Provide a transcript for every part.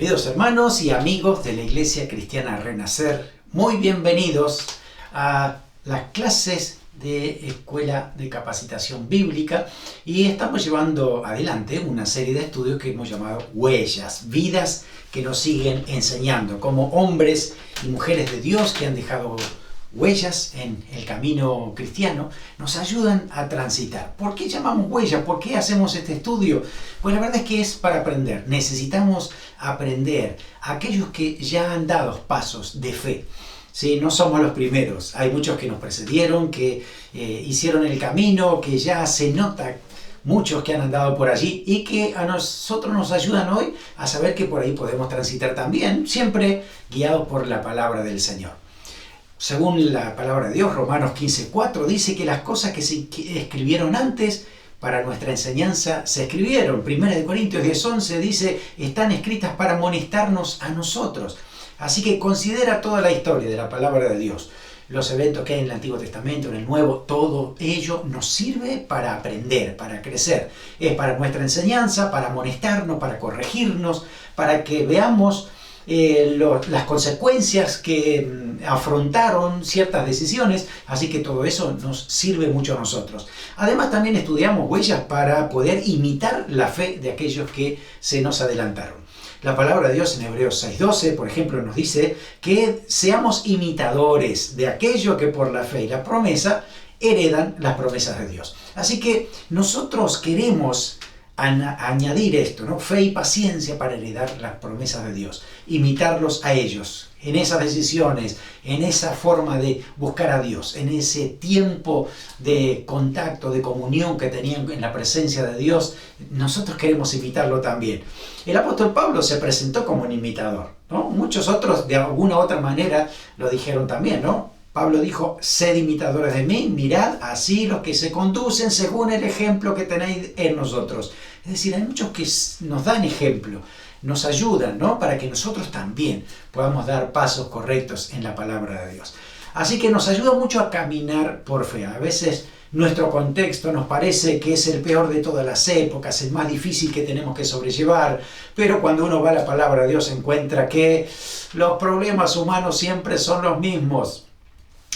Queridos hermanos y amigos de la Iglesia Cristiana Renacer, muy bienvenidos a las clases de Escuela de Capacitación Bíblica, y estamos llevando adelante una serie de estudios que hemos llamado Huellas, vidas que nos siguen enseñando, como hombres y mujeres de Dios que han dejado huellas en el camino cristiano, nos ayudan a transitar. ¿Por qué llamamos huellas? ¿Por qué hacemos este estudio? Pues la verdad es que es para aprender. Necesitamos aprender a aquellos que ya han dado pasos de fe. Sí, no somos los primeros. Hay muchos que nos precedieron, que hicieron el camino, que ya se nota muchos que han andado por allí y que a nosotros nos ayudan hoy a saber que por ahí podemos transitar también, siempre guiados por la palabra del Señor. Según la palabra de Dios, Romanos 15:4 dice que las cosas que se escribieron antes para nuestra enseñanza se escribieron. 1 Corintios 10:11 dice, están escritas para amonestarnos a nosotros. Así que considera toda la historia de la palabra de Dios, los eventos que hay en el Antiguo Testamento, en el Nuevo, todo ello nos sirve para aprender, para crecer. Es para nuestra enseñanza, para amonestarnos, para corregirnos, para que veamos las consecuencias que afrontaron ciertas decisiones, así que todo eso nos sirve mucho a nosotros. Además también estudiamos huellas para poder imitar la fe de aquellos que se nos adelantaron. La palabra de Dios en Hebreos 6:12, por ejemplo, nos dice que seamos imitadores de aquello que por la fe y la promesa heredan las promesas de Dios. Así que nosotros queremos añadir esto, ¿no? Fe y paciencia para heredar las promesas de Dios, imitarlos a ellos, en esas decisiones, en esa forma de buscar a Dios, en ese tiempo de contacto, de comunión que tenían en la presencia de Dios. Nosotros queremos imitarlo también. El apóstol Pablo se presentó como un imitador, ¿no? Muchos otros de alguna u otra manera lo dijeron también, ¿no? Pablo dijo, sed imitadores de mí, mirad así los que se conducen según el ejemplo que tenéis en nosotros. Es decir, hay muchos que nos dan ejemplo, nos ayudan, ¿no? Para que nosotros también podamos dar pasos correctos en la palabra de Dios. Así que nos ayuda mucho a caminar por fe. A veces nuestro contexto nos parece que es el peor de todas las épocas, el más difícil que tenemos que sobrellevar, pero cuando uno va a la palabra de Dios encuentra que los problemas humanos siempre son los mismos.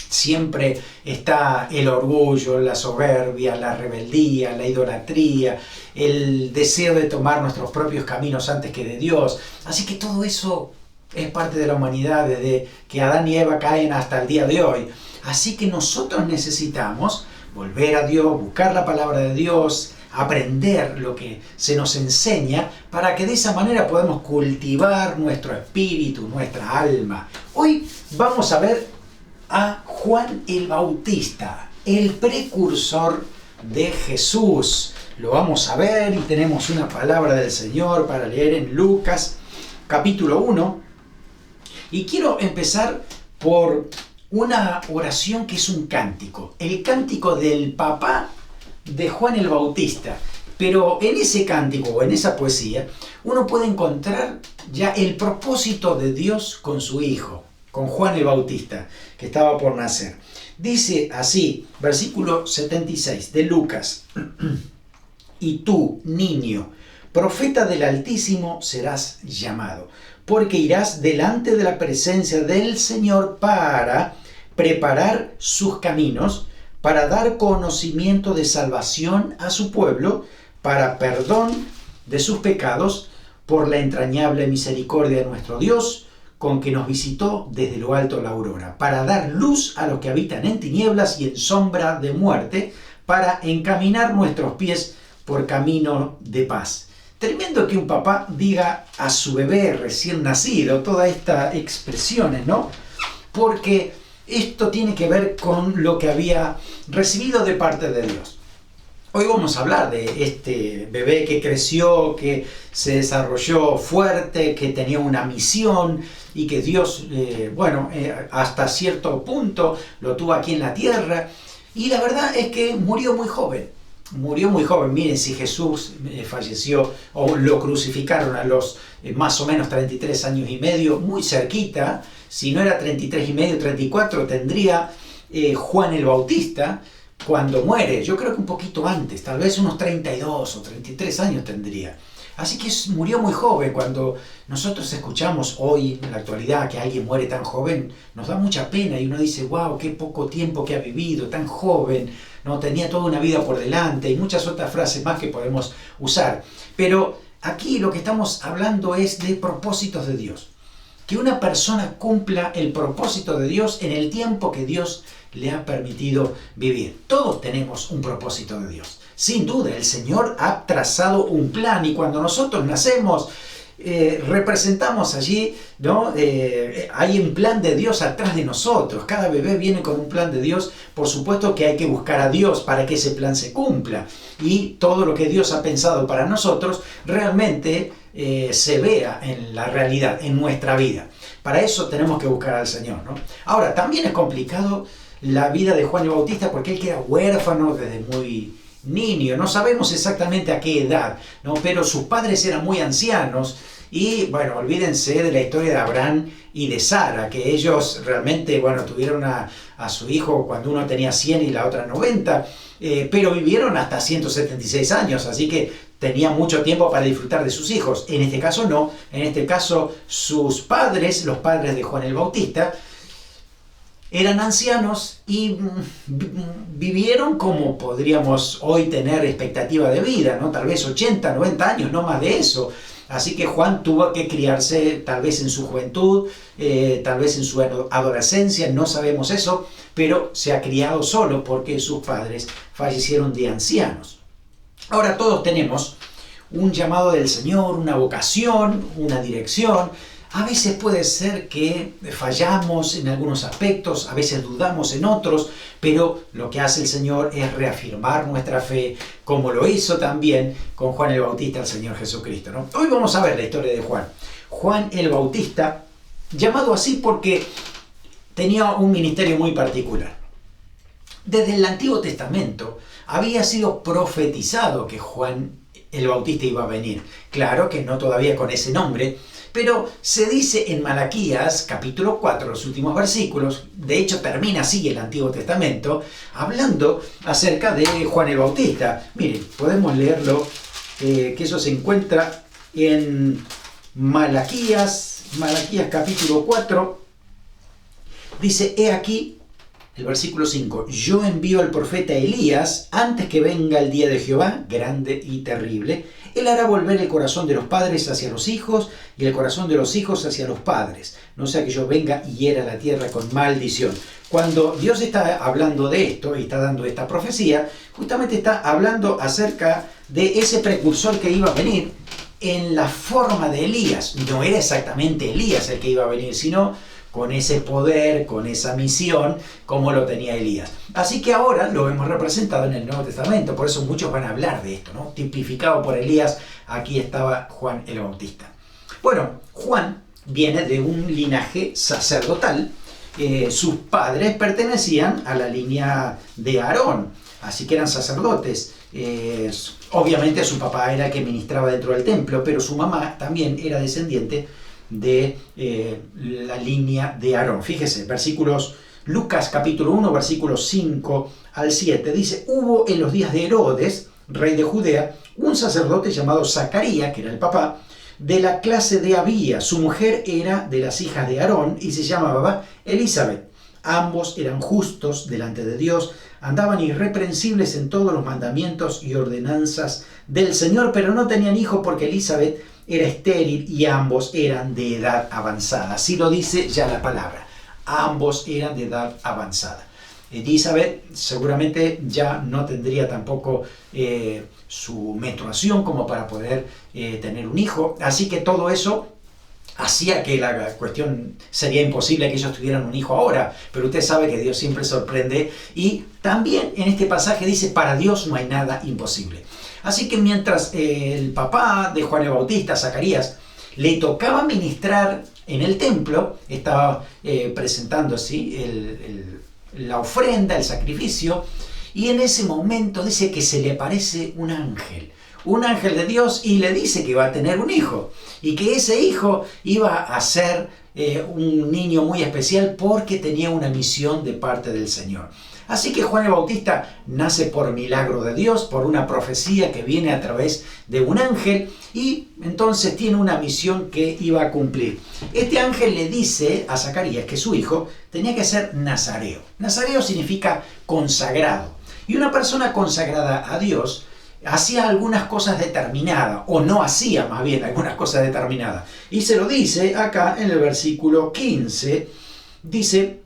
Siempre está el orgullo, la soberbia, la rebeldía, la idolatría, el deseo de tomar nuestros propios caminos antes que de Dios. Así que todo eso es parte de la humanidad desde que Adán y Eva caen hasta el día de hoy. Así que nosotros necesitamos volver a Dios, buscar la palabra de Dios, aprender lo que se nos enseña para que de esa manera podamos cultivar nuestro espíritu, nuestra alma. Hoy vamos a ver a Juan el Bautista, el precursor de Jesús. Lo vamos a ver y tenemos una palabra del Señor para leer en Lucas capítulo 1. Y quiero empezar por una oración que es un cántico, el cántico del papá de Juan el Bautista. Pero en ese cántico o en esa poesía uno puede encontrar ya el propósito de Dios con su hijo, con Juan el Bautista, que estaba por nacer. Dice así, versículo 76 de Lucas, y tú, niño, profeta del Altísimo serás llamado, porque irás delante de la presencia del Señor para preparar sus caminos, para dar conocimiento de salvación a su pueblo, para perdón de sus pecados, por la entrañable misericordia de nuestro Dios, con que nos visitó desde lo alto la aurora, para dar luz a los que habitan en tinieblas y en sombra de muerte, para encaminar nuestros pies por camino de paz. Tremendo que un papá diga a su bebé recién nacido todas estas expresiones, ¿no? Porque esto tiene que ver con lo que había recibido de parte de Dios. Hoy vamos a hablar de este bebé que creció, que se desarrolló fuerte, que tenía una misión y que Dios, hasta cierto punto lo tuvo aquí en la tierra. Y la verdad es que murió muy joven. Miren, si Jesús falleció o lo crucificaron a los más o menos 33 años y medio, muy cerquita. Si no era 33 y medio, 34, tendría Juan el Bautista cuando muere. Yo creo que un poquito antes, tal vez unos 32 o 33 años tendría. Así que murió muy joven. Cuando nosotros escuchamos hoy, en la actualidad, que alguien muere tan joven, nos da mucha pena y uno dice, wow, qué poco tiempo que ha vivido, tan joven, ¿no? Tenía toda una vida por delante y muchas otras frases más que podemos usar. Pero aquí lo que estamos hablando es de propósitos de Dios. Que una persona cumpla el propósito de Dios en el tiempo que Dios le ha permitido vivir. Todos tenemos un propósito de Dios. Sin duda, el Señor ha trazado un plan y cuando nosotros nacemos, representamos allí, ¿no? Hay un plan de Dios atrás de nosotros. Cada bebé viene con un plan de Dios. Por supuesto que hay que buscar a Dios para que ese plan se cumpla. Y todo lo que Dios ha pensado para nosotros realmente se vea en la realidad, en nuestra vida. Para eso tenemos que buscar al Señor, ¿no? Ahora, también es complicado la vida de Juan el Bautista porque él queda huérfano desde muy niño. No sabemos exactamente a qué edad, ¿no? Pero sus padres eran muy ancianos y, bueno, olvídense de la historia de Abraham y de Sara, que ellos realmente, bueno, tuvieron a su hijo cuando uno tenía 100 y la otra 90, pero vivieron hasta 176 años, así que tenía mucho tiempo para disfrutar de sus hijos. En este caso no, en este caso sus padres, los padres de Juan el Bautista, eran ancianos y vivieron como podríamos hoy tener expectativa de vida, ¿no? Tal vez 80, 90 años, no más de eso. Así que Juan tuvo que criarse tal vez en su juventud, tal vez en su adolescencia, no sabemos eso, pero se ha criado solo porque sus padres fallecieron de ancianos. Ahora todos tenemos un llamado del Señor, una vocación, una dirección. A veces puede ser que fallamos en algunos aspectos, a veces dudamos en otros, pero lo que hace el Señor es reafirmar nuestra fe, como lo hizo también con Juan el Bautista, el Señor Jesucristo, ¿no? Hoy vamos a ver la historia de Juan. Juan el Bautista, llamado así porque tenía un ministerio muy particular. Desde el Antiguo Testamento había sido profetizado que Juan el Bautista iba a venir. Claro que no todavía con ese nombre, pero se dice en Malaquías, capítulo 4, los últimos versículos, de hecho termina así el Antiguo Testamento, hablando acerca de Juan el Bautista. Miren, podemos leerlo, que eso se encuentra en Malaquías capítulo 4, dice, he aquí, el versículo 5, yo envío al profeta Elías antes que venga el día de Jehová, grande y terrible. Él hará volver el corazón de los padres hacia los hijos y el corazón de los hijos hacia los padres, no sea que yo venga y hiera la tierra con maldición. Cuando Dios está hablando de esto y está dando esta profecía, justamente está hablando acerca de ese precursor que iba a venir en la forma de Elías. No era exactamente Elías el que iba a venir, sino con ese poder, con esa misión, como lo tenía Elías. Así que ahora lo hemos representado en el Nuevo Testamento, por eso muchos van a hablar de esto, ¿no? Tipificado por Elías, aquí estaba Juan el Bautista. Bueno, Juan viene de un linaje sacerdotal. Sus padres pertenecían a la línea de Aarón, así que eran sacerdotes. Obviamente su papá era el que ministraba dentro del templo, pero su mamá también era descendiente de la línea de Aarón. Fíjese, Lucas capítulo 1, versículos 5 al 7, dice, hubo en los días de Herodes, rey de Judea, un sacerdote llamado Zacarías, que era el papá, de la clase de Abías. Su mujer era de las hijas de Aarón y se llamaba Elizabeth. Ambos eran justos delante de Dios, andaban irreprensibles en todos los mandamientos y ordenanzas del Señor, pero no tenían hijo porque Elizabeth era estéril y ambos eran de edad avanzada. Así lo dice ya la palabra. Ambos eran de edad avanzada. Elizabeth seguramente ya no tendría tampoco su menstruación como para poder tener un hijo. Así que todo eso hacía que la cuestión sería imposible que ellos tuvieran un hijo ahora. Pero usted sabe que Dios siempre sorprende. Y también en este pasaje dice, para Dios no hay nada imposible. Así que mientras el papá de Juan el Bautista, Zacarías, le tocaba ministrar en el templo, estaba presentando así la ofrenda, el sacrificio, y en ese momento dice que se le aparece un ángel de Dios, y le dice que va a tener un hijo, y que ese hijo iba a ser un niño muy especial porque tenía una misión de parte del Señor. Así que Juan el Bautista nace por milagro de Dios, por una profecía que viene a través de un ángel, y entonces tiene una misión que iba a cumplir. Este ángel le dice a Zacarías que su hijo tenía que ser nazareo. Nazareo significa consagrado. Y una persona consagrada a Dios hacía algunas cosas determinadas, o no hacía más bien algunas cosas determinadas. Y se lo dice acá en el versículo 15, dice,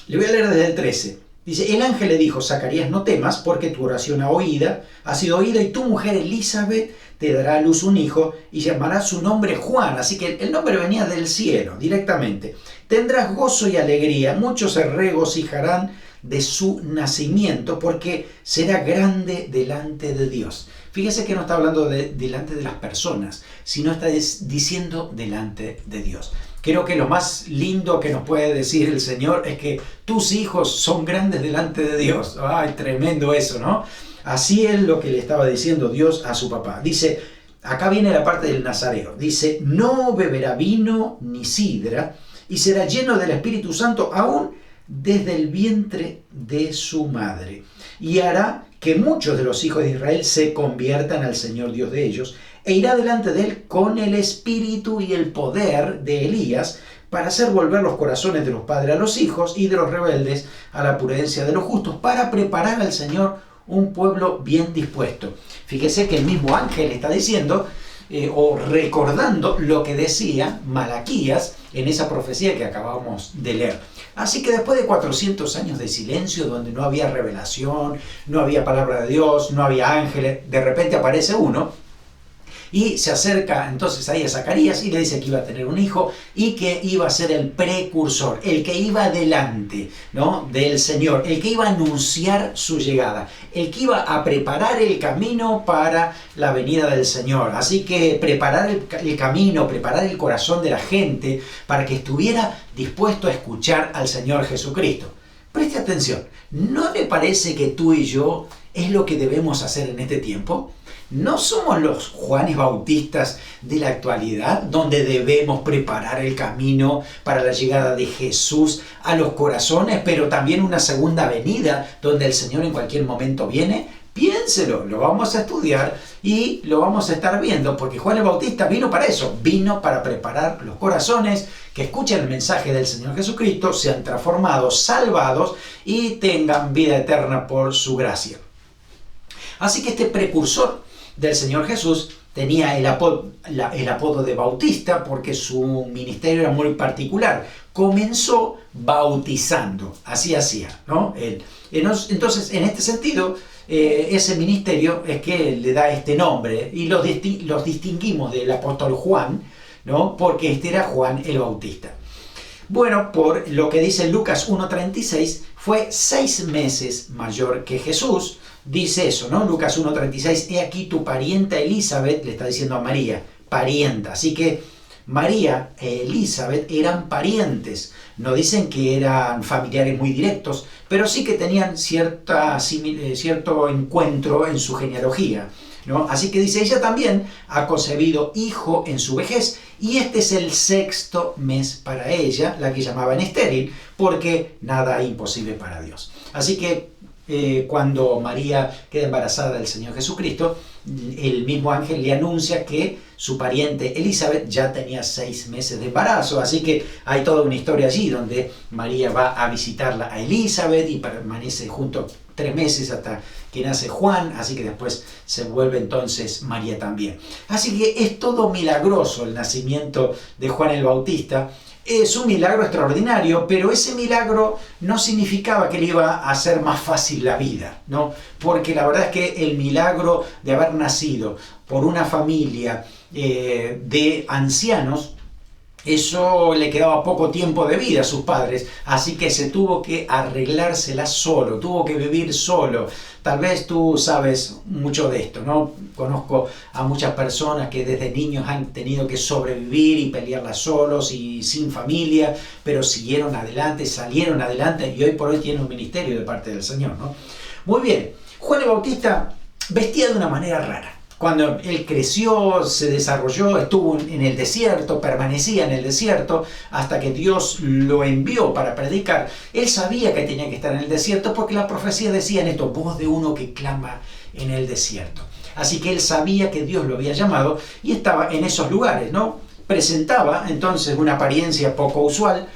le voy a leer desde el 13. Dice, el ángel le dijo, Zacarías, no temas, porque tu oración ha sido oída, y tu mujer Elizabeth te dará a luz un hijo, y llamará su nombre Juan. Así que el nombre venía del cielo, directamente. Tendrás gozo y alegría, muchos se regocijarán de su nacimiento, porque será grande delante de Dios. Fíjese que no está hablando delante de las personas, sino está diciendo delante de Dios. Creo que lo más lindo que nos puede decir el Señor es que tus hijos son grandes delante de Dios. ¡Ay, tremendo eso!, ¿no? Así es lo que le estaba diciendo Dios a su papá. Dice, acá viene la parte del nazareo. Dice, no beberá vino ni sidra, y será lleno del Espíritu Santo aún desde el vientre de su madre. Y hará que muchos de los hijos de Israel se conviertan al Señor Dios de ellos, e irá delante de él con el espíritu y el poder de Elías, para hacer volver los corazones de los padres a los hijos y de los rebeldes a la prudencia de los justos, para preparar al Señor un pueblo bien dispuesto. Fíjese que el mismo ángel está diciendo o recordando lo que decía Malaquías en esa profecía que acabamos de leer. Así que después de 400 años de silencio, donde no había revelación, no había palabra de Dios, no había ángeles, de repente aparece uno y se acerca entonces ahí a Zacarías y le dice que iba a tener un hijo y que iba a ser el precursor, el que iba adelante, ¿no?, del Señor, el que iba a anunciar su llegada, el que iba a preparar el camino para la venida del Señor. Así que preparar el camino, preparar el corazón de la gente para que estuviera dispuesto a escuchar al Señor Jesucristo. Preste atención, ¿no le parece que tú y yo es lo que debemos hacer en este tiempo? ¿No somos los Juanes Bautistas de la actualidad, donde debemos preparar el camino para la llegada de Jesús a los corazones, pero también una segunda venida, donde el Señor en cualquier momento viene? Piénselo, lo vamos a estudiar y lo vamos a estar viendo, porque Juan el Bautista vino para eso, vino para preparar los corazones, que escuchen el mensaje del Señor Jesucristo, sean transformados, salvados y tengan vida eterna por su gracia. Así que este precursor del Señor Jesús tenía el apodo de Bautista porque su ministerio era muy particular. Comenzó bautizando, así hacía, ¿no? Entonces, en este sentido, ese ministerio es que le da este nombre y los distinguimos del apóstol Juan, ¿no?, porque este era Juan el Bautista. Bueno, por lo que dice Lucas 1:36, fue 6 meses mayor que Jesús. Dice eso, ¿no? Lucas 1:36, he aquí tu parienta Elizabeth, le está diciendo a María, parienta. Así que María e Elizabeth eran parientes. No dicen que eran familiares muy directos, pero sí que tenían cierto encuentro en su genealogía, ¿no? Así que dice, ella también ha concebido hijo en su vejez, y este es el 6º mes para ella, la que llamaban estéril, porque nada es imposible para Dios. Así que cuando María queda embarazada del Señor Jesucristo, el mismo ángel le anuncia que su pariente Elizabeth ya tenía 6 meses de embarazo. Así que hay toda una historia allí donde María va a visitarla a Elizabeth y permanece junto 3 meses hasta que nace Juan, así que después se vuelve entonces María también. Así que es todo milagroso el nacimiento de Juan el Bautista. Es un milagro extraordinario, pero ese milagro no significaba que le iba a hacer más fácil la vida, ¿no? Porque la verdad es que el milagro de haber nacido por una familia de ancianos, eso le quedaba poco tiempo de vida a sus padres, así que se tuvo que arreglársela solo, tuvo que vivir solo. Tal vez tú sabes mucho de esto, ¿no? Conozco a muchas personas que desde niños han tenido que sobrevivir y pelearla solos y sin familia, pero siguieron adelante, salieron adelante y hoy por hoy tienen un ministerio de parte del Señor, ¿no? Muy bien, Juan el Bautista vestía de una manera rara. Cuando él creció, se desarrolló, estuvo en el desierto, permanecía en el desierto hasta que Dios lo envió para predicar. Él sabía que tenía que estar en el desierto porque la profecía decía en esto, voz de uno que clama en el desierto. Así que él sabía que Dios lo había llamado y estaba en esos lugares, ¿no? Presentaba entonces una apariencia poco usual,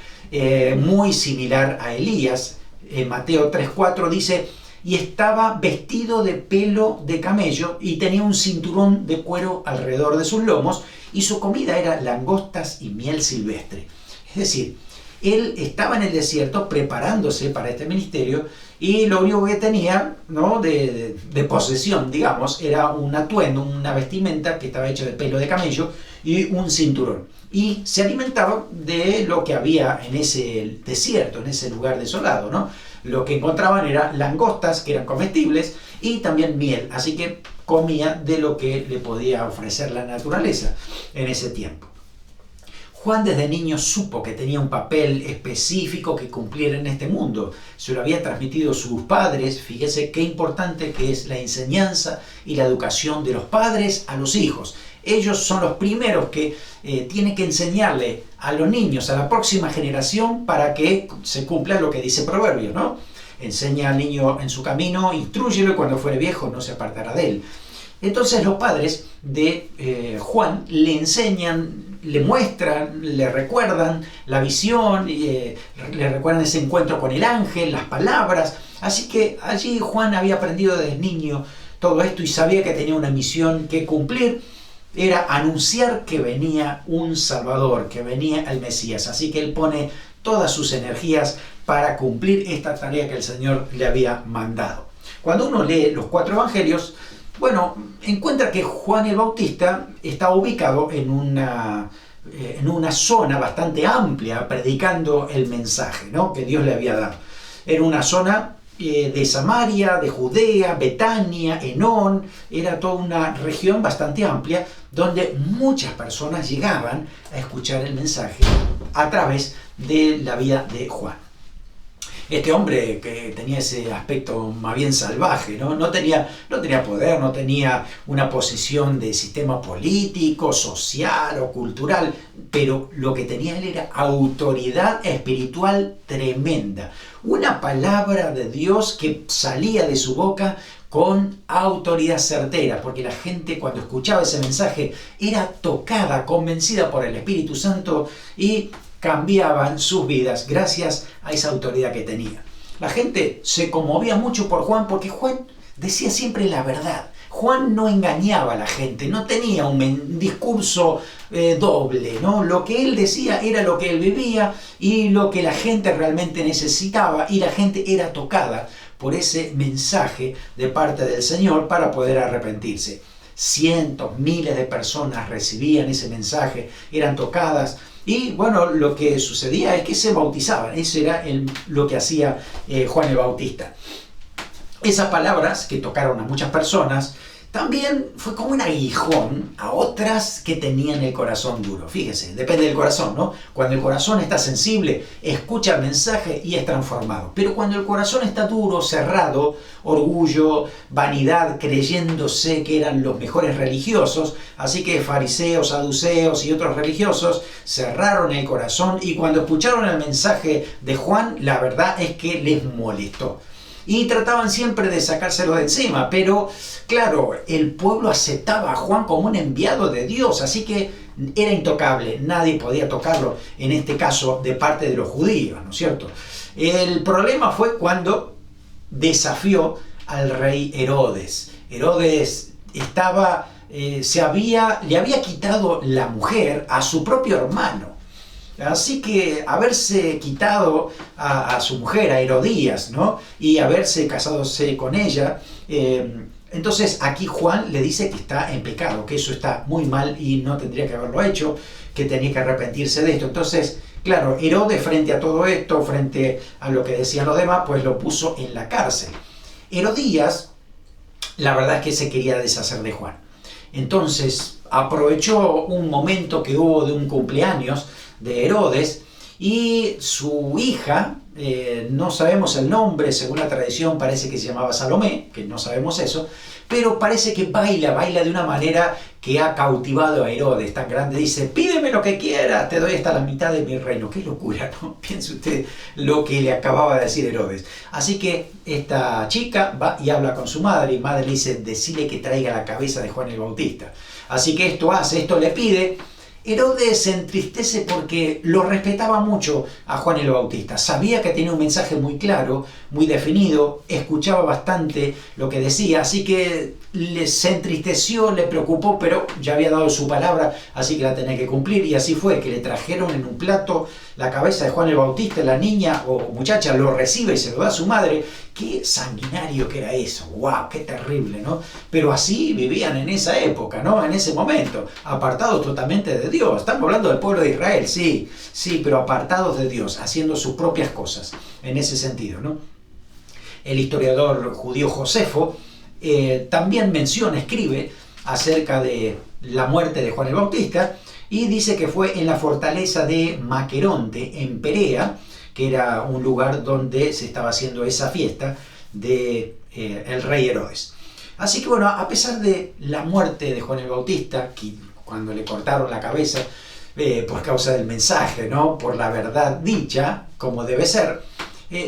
muy similar a Elías. En Mateo 3:4 dice, y estaba vestido de pelo de camello y tenía un cinturón de cuero alrededor de sus lomos y su comida era langostas y miel silvestre. Es decir, él estaba en el desierto preparándose para este ministerio y lo único que tenía, ¿no?, de posesión, digamos, era un atuendo, una vestimenta que estaba hecha de pelo de camello y un cinturón. Y se alimentaba de lo que había en ese desierto, en ese lugar desolado, ¿no? Lo que encontraban eran langostas, que eran comestibles, y también miel. Así que comía de lo que le podía ofrecer la naturaleza en ese tiempo. Juan desde niño supo que tenía un papel específico que cumplir en este mundo. Se lo había transmitido sus padres. Fíjese qué importante que es la enseñanza y la educación de los padres a los hijos. Ellos son los primeros que tienen que enseñarle a los niños, a la próxima generación, para que se cumpla lo que dice Proverbios, ¿no? Enseña al niño en su camino, instrúyelo y cuando fuere viejo no se apartará de él. Entonces los padres de Juan le enseñan, le muestran, le recuerdan la visión, le recuerdan ese encuentro con el ángel, las palabras. Así que allí Juan había aprendido desde niño todo esto y sabía que tenía una misión que cumplir. Era anunciar que venía un Salvador, que venía el Mesías. Así que él pone todas sus energías para cumplir esta tarea que el Señor le había mandado. Cuando uno lee los 4 evangelios, bueno, encuentra que Juan el Bautista está ubicado en una zona bastante amplia, predicando el mensaje, ¿no?, que Dios le había dado. Era una zona de Samaria, de Judea, Betania, Enón. Era toda una región bastante amplia donde muchas personas llegaban a escuchar el mensaje a través de la vida de Juan. Este hombre que tenía ese aspecto más bien salvaje, ¿no? No tenía poder, no tenía una posición de sistema político, social o cultural, pero lo que tenía él era autoridad espiritual tremenda. Una palabra de Dios que salía de su boca con autoridad certera, porque la gente cuando escuchaba ese mensaje era tocada, convencida por el Espíritu Santo y cambiaban sus vidas gracias a esa autoridad que tenía. La gente se conmovía mucho por Juan porque Juan decía siempre la verdad. Juan no engañaba a la gente, no tenía un discurso doble, ¿no? Lo que él decía era lo que él vivía y lo que la gente realmente necesitaba, y la gente era tocada por ese mensaje de parte del Señor para poder arrepentirse. Cientos, miles de personas recibían ese mensaje, eran tocadas. Y bueno, lo que sucedía es que se bautizaban. Eso era lo que hacía Juan el Bautista. Esas palabras que tocaron a muchas personas también fue como un aguijón a otras que tenían el corazón duro. Fíjese, depende del corazón, ¿no? Cuando el corazón está sensible, escucha el mensaje y es transformado. Pero cuando el corazón está duro, cerrado, orgullo, vanidad, creyéndose que eran los mejores religiosos, así que fariseos, saduceos y otros religiosos cerraron el corazón, y cuando escucharon el mensaje de Juan, la verdad es que les molestó. Y trataban siempre de sacárselo de encima, pero claro, el pueblo aceptaba a Juan como un enviado de Dios, así que era intocable, nadie podía tocarlo, en este caso de parte de los judíos, ¿no es cierto? El problema fue cuando desafió al rey Herodes. Herodes le había quitado la mujer a su propio hermano. Así que haberse quitado a su mujer, a Herodías, ¿no?, y haberse casado con ella, entonces aquí Juan le dice que está en pecado, que eso está muy mal y no tendría que haberlo hecho, que tenía que arrepentirse de esto. Entonces, claro, Herodes, frente a todo esto, frente a lo que decían los demás, pues lo puso en la cárcel. Herodías, la verdad es que se quería deshacer de Juan. Entonces aprovechó un momento que hubo de un cumpleaños de Herodes, y su hija, no sabemos el nombre, según la tradición parece que se llamaba Salomé, que no sabemos eso, pero parece que baila de una manera que ha cautivado a Herodes tan grande. Dice, pídeme lo que quieras, te doy hasta la mitad de mi reino. Qué locura, ¿no? Piense usted lo que le acababa de decir Herodes. Así que esta chica va y habla con su madre, y madre le dice, decile que traiga la cabeza de Juan el Bautista. Así que esto le pide. Herodes se entristece porque lo respetaba mucho a Juan el Bautista. Sabía que tenía un mensaje muy claro, muy definido, escuchaba bastante lo que decía, así que se entristeció, le preocupó, pero ya había dado su palabra, así que la tenía que cumplir. Y así fue, que le trajeron en un plato la cabeza de Juan el Bautista. La niña o muchacha lo recibe y se lo da a su madre. Qué sanguinario que era eso, ¡wow! ¡Qué terrible!, ¿no? Pero así vivían en esa época, ¿no? En ese momento, apartados totalmente de Dios. Estamos hablando del pueblo de Israel, sí, pero apartados de Dios, haciendo sus propias cosas, en ese sentido, ¿no? El historiador judío Josefo también escribe acerca de la muerte de Juan el Bautista, y dice que fue en la fortaleza de Maqueronte, en Perea, que era un lugar donde se estaba haciendo esa fiesta de el rey Herodes. Así que bueno, a pesar de la muerte de Juan el Bautista, cuando le cortaron la cabeza por causa del mensaje, ¿no? Por la verdad dicha, como debe ser,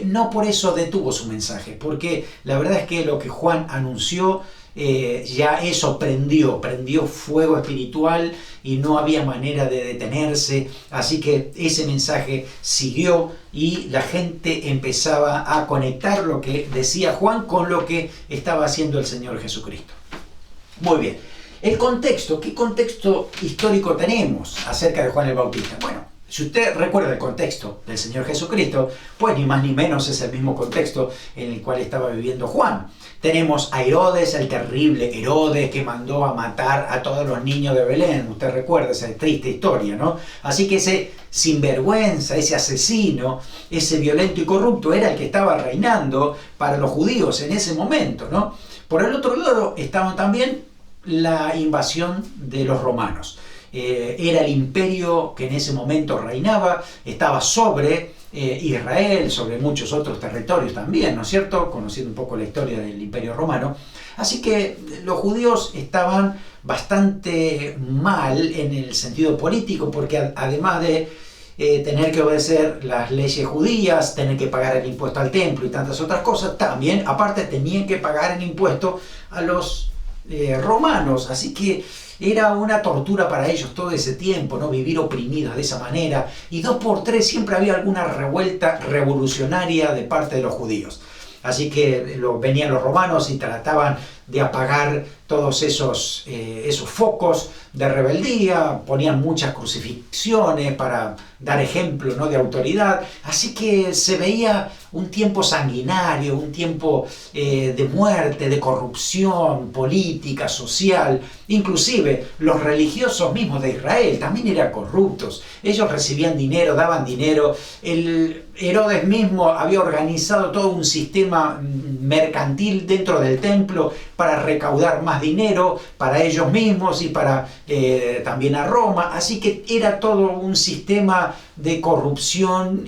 no por eso detuvo su mensaje, porque la verdad es que lo que Juan anunció, ya eso prendió fuego espiritual y no había manera de detenerse. Así que ese mensaje siguió y la gente empezaba a conectar lo que decía Juan con lo que estaba haciendo el Señor Jesucristo. Muy bien, el contexto, ¿qué contexto histórico tenemos acerca de Juan el Bautista? Bueno, si usted recuerda el contexto del Señor Jesucristo, pues ni más ni menos es el mismo contexto en el cual estaba viviendo Juan. Tenemos a Herodes, el terrible Herodes, que mandó a matar a todos los niños de Belén. Usted recuerda esa triste historia, ¿no? Así que ese sinvergüenza, ese asesino, ese violento y corrupto era el que estaba reinando para los judíos en ese momento, ¿no? Por el otro lado estaban también la invasión de los romanos. Era el imperio que en ese momento reinaba, estaba sobre Israel, sobre muchos otros territorios también, ¿no es cierto? Conociendo un poco la historia del Imperio Romano. Así que los judíos estaban bastante mal en el sentido político, porque además de tener que obedecer las leyes judías, tener que pagar el impuesto al templo y tantas otras cosas, también aparte tenían que pagar el impuesto a los romanos. Así que era una tortura para ellos todo ese tiempo, ¿no? Vivir oprimidos de esa manera. Y 2 por 3 siempre había alguna revuelta revolucionaria de parte de los judíos. Así que venían los romanos y trataban de apagar todos esos focos de rebeldía, ponían muchas crucifixiones para dar ejemplo, ¿no?, de autoridad. Así que se veía un tiempo sanguinario, un tiempo de muerte, de corrupción política, social. Inclusive los religiosos mismos de Israel también eran corruptos. Ellos recibían dinero, daban dinero. El Herodes mismo había organizado todo un sistema mercantil dentro del templo para recaudar más dinero para ellos mismos y para también a Roma. Así que era todo un sistema de corrupción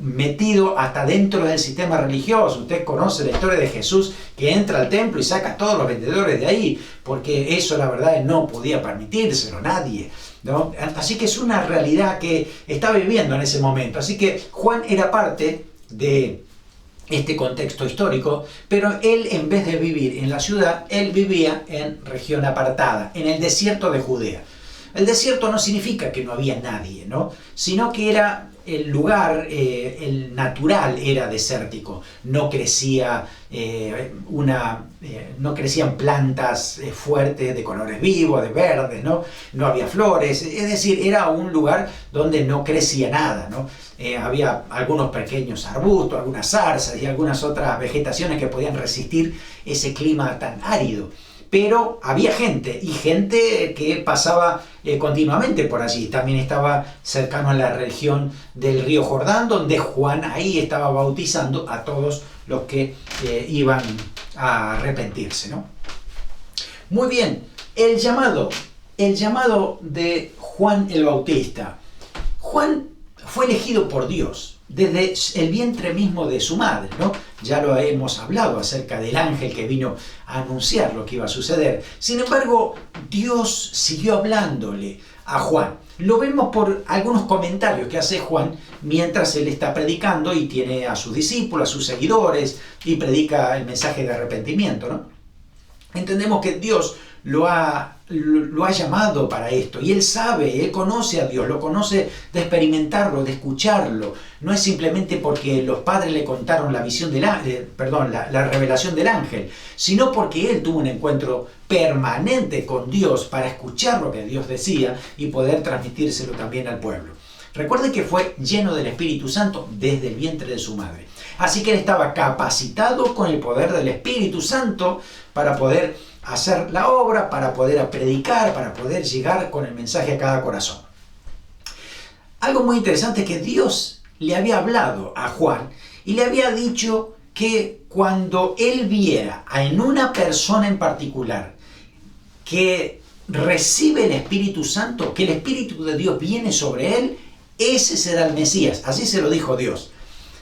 metido hasta dentro del sistema religioso. Usted conoce la historia de Jesús, que entra al templo y saca a todos los vendedores de ahí, porque eso la verdad no podía permitírselo nadie, ¿no? Así que es una realidad que estaba viviendo en ese momento. Así que Juan era parte de este contexto histórico, pero él, en vez de vivir en la ciudad, él vivía en región apartada, en el desierto de Judea. El desierto no significa que no había nadie, ¿no?, sino que era el lugar, el natural era desértico. No crecía no crecían plantas fuertes de colores vivos, de verdes, ¿no? No había flores. Es decir, era un lugar donde no crecía nada, ¿no? Había algunos pequeños arbustos, algunas zarzas y algunas otras vegetaciones que podían resistir ese clima tan árido. Pero había gente, y gente que pasaba continuamente por allí. También estaba cercano a la región del río Jordán, donde Juan ahí estaba bautizando a todos los que iban a arrepentirse, ¿no? Muy bien, el llamado de Juan el Bautista. Juan fue elegido por Dios desde el vientre mismo de su madre, ¿no? Ya lo hemos hablado acerca del ángel que vino a anunciar lo que iba a suceder. Sin embargo, Dios siguió hablándole a Juan. Lo vemos por algunos comentarios que hace Juan mientras él está predicando y tiene a sus discípulos, a sus seguidores, y predica el mensaje de arrepentimiento, ¿no? Entendemos que Dios lo ha llamado para esto, y él sabe, él conoce a Dios, lo conoce de experimentarlo, de escucharlo. No es simplemente porque los padres le contaron la visión del ángel, la revelación del ángel, sino porque él tuvo un encuentro permanente con Dios para escuchar lo que Dios decía y poder transmitírselo también al pueblo. Recuerde que fue lleno del Espíritu Santo desde el vientre de su madre. Así que él estaba capacitado con el poder del Espíritu Santo para poder hacer la obra, para poder predicar, para poder llegar con el mensaje a cada corazón. Algo muy interesante es que Dios le había hablado a Juan y le había dicho que cuando él viera en una persona en particular que recibe el Espíritu Santo, que el Espíritu de Dios viene sobre él, ese será el Mesías. Así se lo dijo Dios.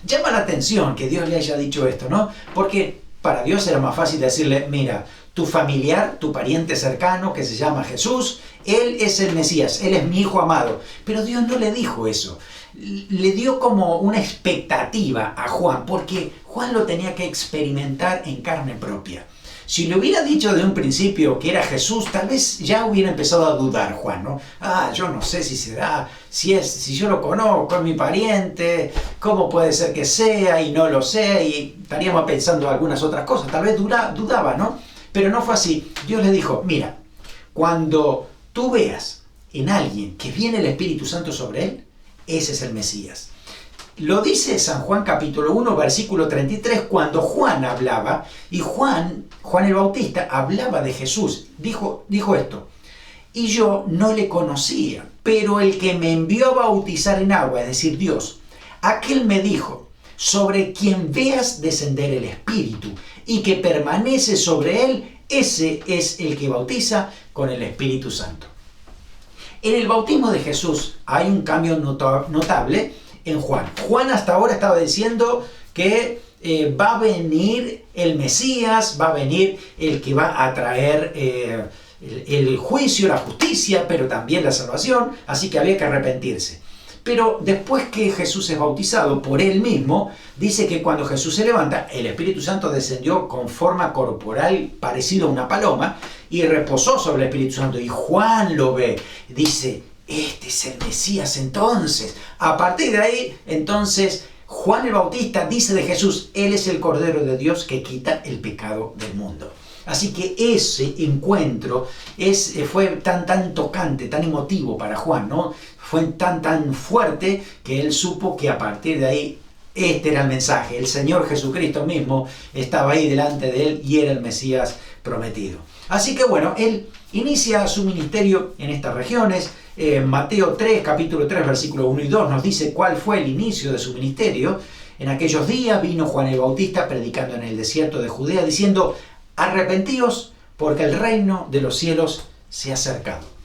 Llama la atención que Dios le haya dicho esto, ¿no? Porque para Dios era más fácil decirle, mira, tu familiar, tu pariente cercano que se llama Jesús, él es el Mesías, él es mi hijo amado. Pero Dios no le dijo eso. Le dio como una expectativa a Juan, porque Juan lo tenía que experimentar en carne propia. Si le hubiera dicho de un principio que era Jesús, tal vez ya hubiera empezado a dudar Juan, ¿no? Yo no sé si será, si yo lo conozco, es mi pariente, ¿cómo puede ser que sea? Y no lo sé, y estaríamos pensando algunas otras cosas. Tal vez dudaba, ¿no? Pero no fue así. Dios le dijo, mira, cuando tú veas en alguien que viene el Espíritu Santo sobre él, ese es el Mesías. Lo dice San Juan capítulo 1, versículo 33, cuando Juan hablaba, y Juan el Bautista hablaba de Jesús. Dijo esto, y yo no le conocía, pero el que me envió a bautizar en agua, es decir, Dios, aquel me dijo, sobre quien veas descender el Espíritu y que permanece sobre él, ese es el que bautiza con el Espíritu Santo. En el bautismo de Jesús hay un cambio notable en Juan. Juan hasta ahora estaba diciendo que va a venir el Mesías, va a venir el que va a traer el juicio, la justicia, pero también la salvación, así que había que arrepentirse. Pero después que Jesús es bautizado por él mismo, dice que cuando Jesús se levanta, el Espíritu Santo descendió con forma corporal parecido a una paloma y reposó sobre el Espíritu Santo. Y Juan lo ve, dice, este es el Mesías entonces. A partir de ahí, entonces, Juan el Bautista dice de Jesús, él es el Cordero de Dios que quita el pecado del mundo. Así que ese encuentro fue tan tocante, tan emotivo para Juan, ¿no? Fue tan fuerte que él supo que a partir de ahí este era el mensaje. El Señor Jesucristo mismo estaba ahí delante de él y era el Mesías prometido. Así que bueno, él inicia su ministerio en estas regiones. Mateo 3, capítulo 3, versículo 1 y 2 nos dice cuál fue el inicio de su ministerio. En aquellos días vino Juan el Bautista predicando en el desierto de Judea diciendo, arrepentíos porque el reino de los cielos se ha acercado.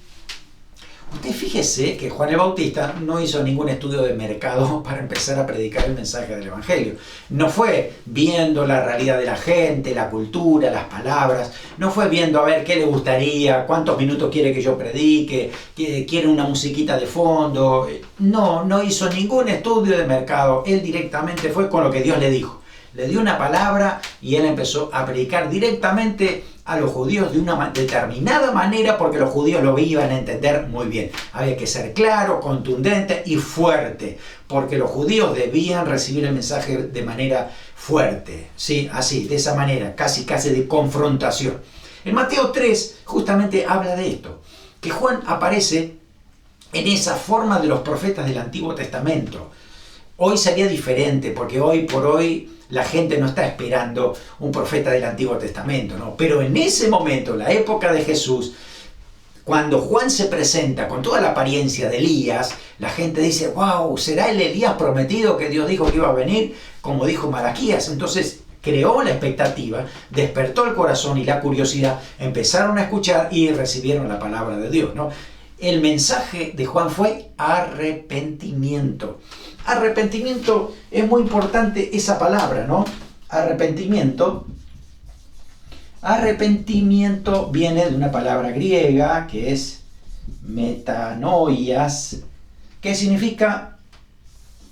Usted fíjese que Juan el Bautista no hizo ningún estudio de mercado para empezar a predicar el mensaje del Evangelio. No fue viendo la realidad de la gente, la cultura, las palabras. No fue viendo a ver qué le gustaría, cuántos minutos quiere que yo predique, quiere una musiquita de fondo. No hizo ningún estudio de mercado. Él directamente fue con lo que Dios le dijo. Le dio una palabra y él empezó a predicar directamente a los judíos de una determinada manera porque los judíos lo iban a entender muy bien. Había que ser claro, contundente y fuerte porque los judíos debían recibir el mensaje de manera fuerte, ¿sí? Así, de esa manera, casi de confrontación. En Mateo 3 justamente habla de esto, que Juan aparece en esa forma de los profetas del Antiguo Testamento. Hoy sería diferente porque hoy por hoy la gente no está esperando un profeta del Antiguo Testamento, ¿no? Pero en ese momento, la época de Jesús, cuando Juan se presenta con toda la apariencia de Elías, la gente dice, wow, ¿será el Elías prometido que Dios dijo que iba a venir? Como dijo Malaquías. Entonces creó la expectativa, despertó el corazón y la curiosidad, empezaron a escuchar y recibieron la palabra de Dios, ¿no? El mensaje de Juan fue arrepentimiento. arrepentimiento es muy importante esa palabra, ¿no? Arrepentimiento. Arrepentimiento viene de una palabra griega que es metanoias, que significa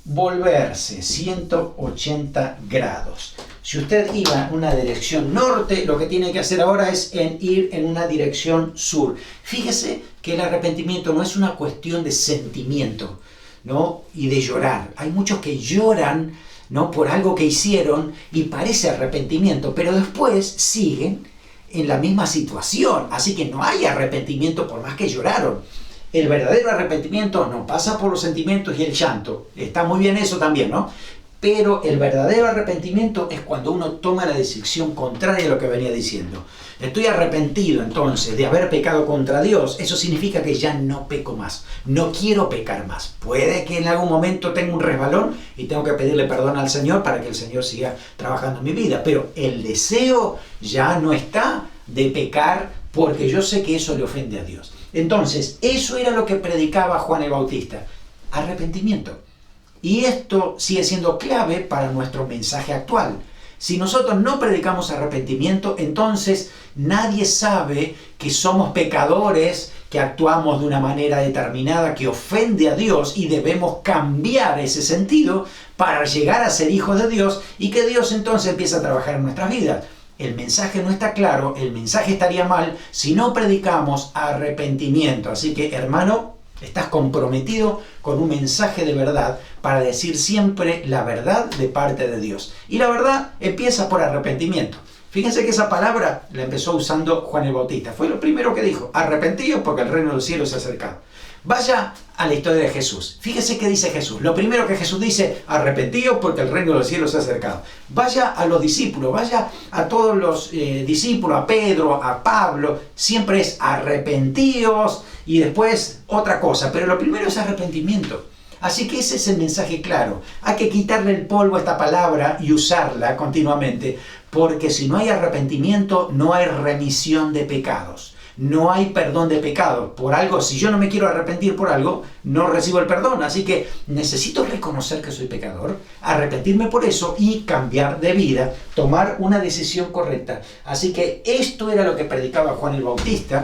volverse 180 grados. Si usted iba en una dirección norte, lo que tiene que hacer ahora es ir en una dirección sur. Fíjese que el arrepentimiento no es una cuestión de sentimiento, ¿no? Y de llorar. Hay muchos que lloran, ¿no? Por algo que hicieron y parece arrepentimiento, pero después siguen en la misma situación. Así que no hay arrepentimiento por más que lloraron. El verdadero arrepentimiento no pasa por los sentimientos y el llanto. Está muy bien eso también, ¿no? Pero el verdadero arrepentimiento es cuando uno toma la decisión contraria a lo que venía diciendo. Estoy arrepentido entonces de haber pecado contra Dios. Eso significa que ya no peco más. No quiero pecar más. Puede que en algún momento tenga un resbalón y tengo que pedirle perdón al Señor para que el Señor siga trabajando en mi vida. Pero el deseo ya no está de pecar porque yo sé que eso le ofende a Dios. Entonces, eso era lo que predicaba Juan el Bautista. Arrepentimiento. Y esto sigue siendo clave para nuestro mensaje actual. Si nosotros no predicamos arrepentimiento, entonces nadie sabe que somos pecadores, que actuamos de una manera determinada que ofende a Dios y debemos cambiar ese sentido para llegar a ser hijos de Dios y que Dios entonces empiece a trabajar en nuestras vidas. El mensaje no está claro, el mensaje estaría mal si no predicamos arrepentimiento. Así que, hermano, estás comprometido con un mensaje de verdad para decir siempre la verdad de parte de Dios. Y la verdad empieza por arrepentimiento. Fíjense que esa palabra la empezó usando Juan el Bautista. Fue lo primero que dijo. Arrepentidos porque el reino de los cielos se ha acercado. Vaya a la historia de Jesús. Fíjese qué dice Jesús. Lo primero que Jesús dice, arrepentidos porque el reino de los cielos se ha acercado. Vaya a los discípulos, vaya a todos los discípulos, a Pedro, a Pablo. Siempre es arrepentidos y después otra cosa. Pero lo primero es arrepentimiento. Así que ese es el mensaje claro. Hay que quitarle el polvo a esta palabra y usarla continuamente. Porque si no hay arrepentimiento, no hay remisión de pecados. No hay perdón de pecados. Por algo, si yo no me quiero arrepentir por algo, no recibo el perdón. Así que necesito reconocer que soy pecador, arrepentirme por eso y cambiar de vida, tomar una decisión correcta. Así que esto era lo que predicaba Juan el Bautista,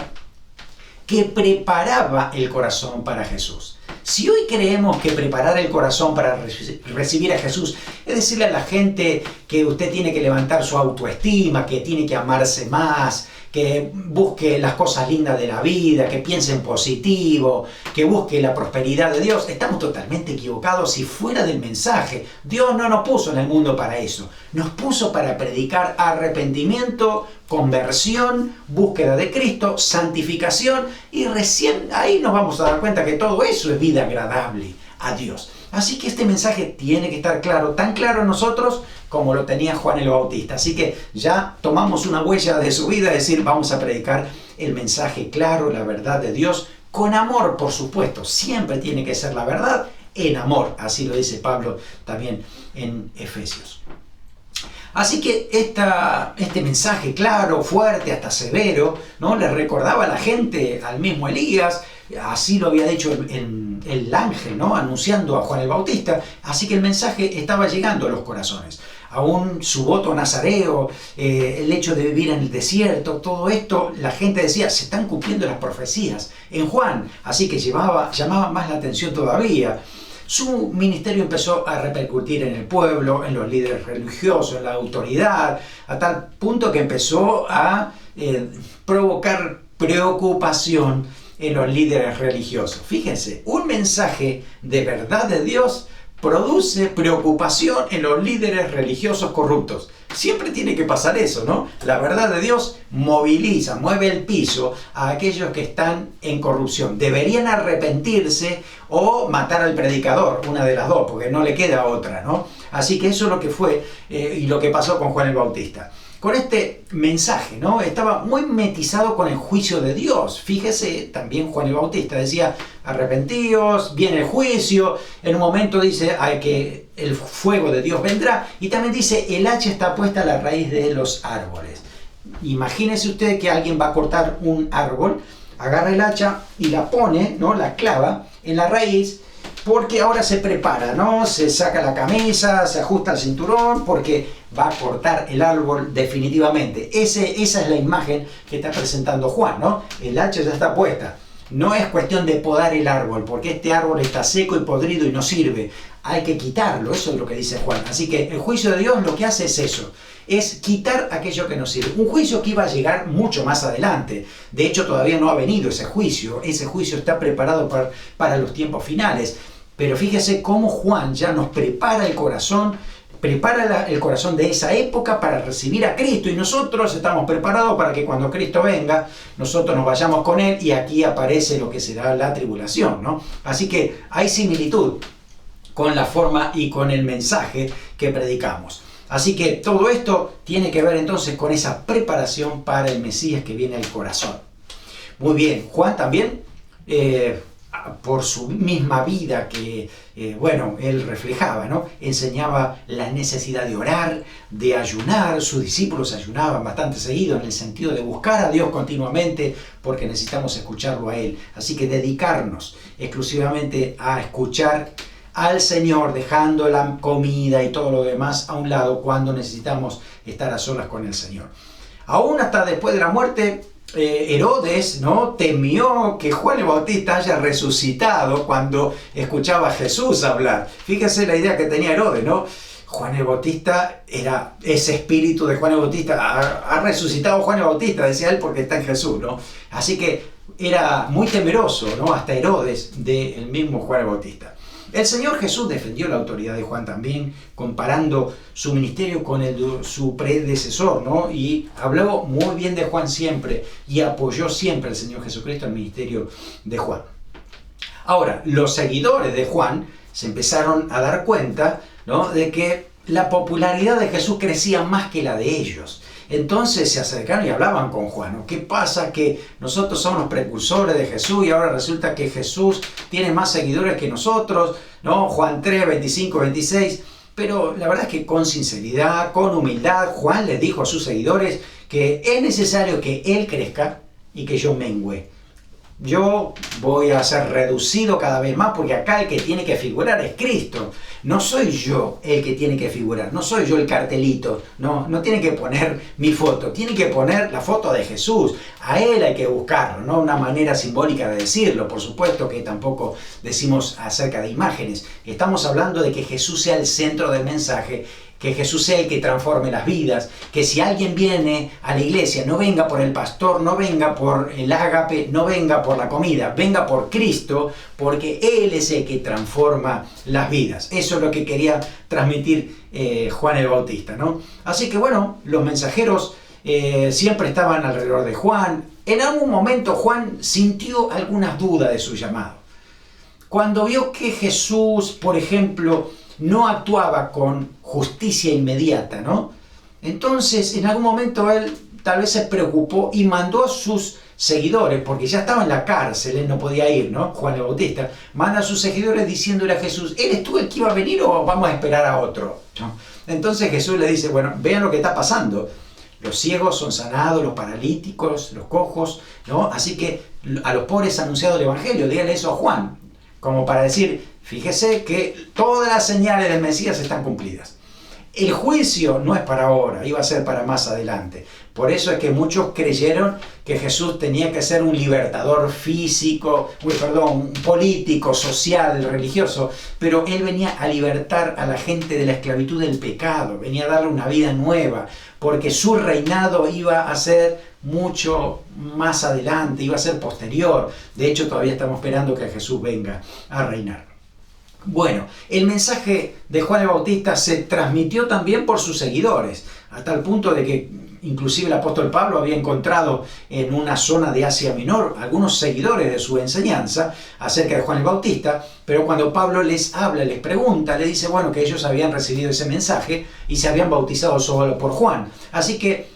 que preparaba el corazón para Jesús. Si hoy creemos que preparar el corazón para recibir a Jesús es decirle a la gente que usted tiene que levantar su autoestima, que tiene que amarse más, que busque las cosas lindas de la vida, que piense en positivo, que busque la prosperidad de Dios, estamos totalmente equivocados y fuera del mensaje. Dios no nos puso en el mundo para eso. Nos puso para predicar arrepentimiento, conversión, búsqueda de Cristo, santificación y recién ahí nos vamos a dar cuenta que todo eso es vida agradable a Dios. Así que este mensaje tiene que estar claro, tan claro en nosotros como lo tenía Juan el Bautista. Así que ya tomamos una huella de su vida, es decir, vamos a predicar el mensaje claro, la verdad de Dios, con amor, por supuesto. Siempre tiene que ser la verdad en amor. Así lo dice Pablo también en Efesios. Así que este mensaje claro, fuerte, hasta severo, ¿no? Le recordaba a la gente, al mismo Elías, así lo había dicho el ángel, ¿no? Anunciando a Juan el Bautista. Así que el mensaje estaba llegando a los corazones. Aún su voto nazareo, el hecho de vivir en el desierto, todo esto, la gente decía, se están cumpliendo las profecías en Juan. Así que llamaba más la atención todavía. Su ministerio empezó a repercutir en el pueblo, en los líderes religiosos, en la autoridad, a tal punto que empezó a provocar preocupación en los líderes religiosos. Fíjense, un mensaje de verdad de Dios produce preocupación en los líderes religiosos corruptos. Siempre tiene que pasar eso, ¿no? La verdad de Dios moviliza, mueve el piso a aquellos que están en corrupción. Deberían arrepentirse o matar al predicador, una de las dos, porque no le queda otra, ¿no? Así que eso es lo que fue y lo que pasó con Juan el Bautista. Con este mensaje, ¿no? Estaba muy metizado con el juicio de Dios. Fíjese, también Juan el Bautista decía, arrepentíos, viene el juicio. En un momento dice que el fuego de Dios vendrá. Y también dice, el hacha está puesta a la raíz de los árboles. Imagínese usted que alguien va a cortar un árbol, agarra el hacha y la pone, ¿no? La clava en la raíz porque ahora se prepara, ¿no? Se saca la camisa, se ajusta el cinturón, porque va a cortar el árbol definitivamente. Esa es la imagen que está presentando Juan, ¿no? El hacha ya está puesta. No es cuestión de podar el árbol, porque este árbol está seco y podrido y no sirve. Hay que quitarlo, eso es lo que dice Juan. Así que el juicio de Dios lo que hace es eso, es quitar aquello que no sirve. Un juicio que iba a llegar mucho más adelante. De hecho, todavía no ha venido ese juicio. Ese juicio está preparado para los tiempos finales. Pero fíjese cómo Juan ya nos prepara el corazón, el corazón de esa época para recibir a Cristo. Y nosotros estamos preparados para que cuando Cristo venga, nosotros nos vayamos con Él, y aquí aparece lo que será la tribulación, ¿no? Así que hay similitud con la forma y con el mensaje que predicamos. Así que todo esto tiene que ver entonces con esa preparación para el Mesías que viene al corazón. Muy bien, Juan también, por su misma vida que, él reflejaba, ¿no? Enseñaba la necesidad de orar, de ayunar. Sus discípulos ayunaban bastante seguido en el sentido de buscar a Dios continuamente, porque necesitamos escucharlo a Él. Así que dedicarnos exclusivamente a escuchar al Señor, dejando la comida y todo lo demás a un lado cuando necesitamos estar a solas con el Señor. Aún hasta después de la muerte, Herodes, ¿no?, temió que Juan el Bautista haya resucitado cuando escuchaba a Jesús hablar. Fíjese la idea que tenía Herodes, ¿no? Juan el Bautista era ese espíritu de Juan el Bautista. Ha resucitado Juan el Bautista, decía él, porque está en Jesús, ¿no? Así que era muy temeroso, ¿no?, hasta Herodes, del mismo Juan el Bautista. El Señor Jesús defendió la autoridad de Juan también, comparando su ministerio con el de su predecesor, ¿no? Y habló muy bien de Juan siempre, y apoyó siempre al Señor Jesucristo el ministerio de Juan. Ahora, los seguidores de Juan se empezaron a dar cuenta, ¿no?, de que la popularidad de Jesús crecía más que la de ellos. Entonces se acercaron y hablaban con Juan, ¿no? ¿Qué pasa? Que nosotros somos los precursores de Jesús y ahora resulta que Jesús tiene más seguidores que nosotros, ¿no? Juan 3, 25, 26. Pero la verdad es que con sinceridad, con humildad, Juan les dijo a sus seguidores que es necesario que Él crezca y que yo mengüe. Yo voy a ser reducido cada vez más, porque acá el que tiene que figurar es Cristo. No soy yo el que tiene que figurar, no soy yo el cartelito, no tiene que poner mi foto, tiene que poner la foto de Jesús. A Él hay que buscarlo, no una manera simbólica de decirlo. Por supuesto que tampoco decimos acerca de imágenes. Estamos hablando de que Jesús sea el centro del mensaje, que Jesús sea el que transforme las vidas, que si alguien viene a la iglesia, no venga por el pastor, no venga por el ágape, no venga por la comida, venga por Cristo, porque Él es el que transforma las vidas. Eso es lo que quería transmitir Juan el Bautista, ¿no? Así que bueno, los mensajeros siempre estaban alrededor de Juan. En algún momento Juan sintió algunas dudas de su llamado. Cuando vio que Jesús, por ejemplo, no actuaba con justicia inmediata, ¿no? Entonces, en algún momento él tal vez se preocupó y mandó a sus seguidores, porque ya estaba en la cárcel, él no podía ir, ¿no? Juan el Bautista, manda a sus seguidores diciéndole a Jesús, ¿eres tú el que iba a venir o vamos a esperar a otro? ¿No? Entonces Jesús le dice, bueno, vean lo que está pasando. Los ciegos son sanados, los paralíticos, los cojos, ¿no? Así que a los pobres ha anunciado el Evangelio, díganle eso a Juan, como para decir, fíjese que todas las señales del Mesías están cumplidas. El juicio no es para ahora, iba a ser para más adelante. Por eso es que muchos creyeron que Jesús tenía que ser un libertador físico, un político, social, religioso, pero Él venía a libertar a la gente de la esclavitud del pecado, venía a darle una vida nueva, porque su reinado iba a ser mucho más adelante, iba a ser posterior. De hecho, todavía estamos esperando que Jesús venga a reinar. Bueno, el mensaje de Juan el Bautista se transmitió también por sus seguidores, hasta el punto de que inclusive el apóstol Pablo había encontrado en una zona de Asia Menor algunos seguidores de su enseñanza acerca de Juan el Bautista, pero cuando Pablo les habla, les pregunta, le dice, bueno, que ellos habían recibido ese mensaje y se habían bautizado solo por Juan. Así que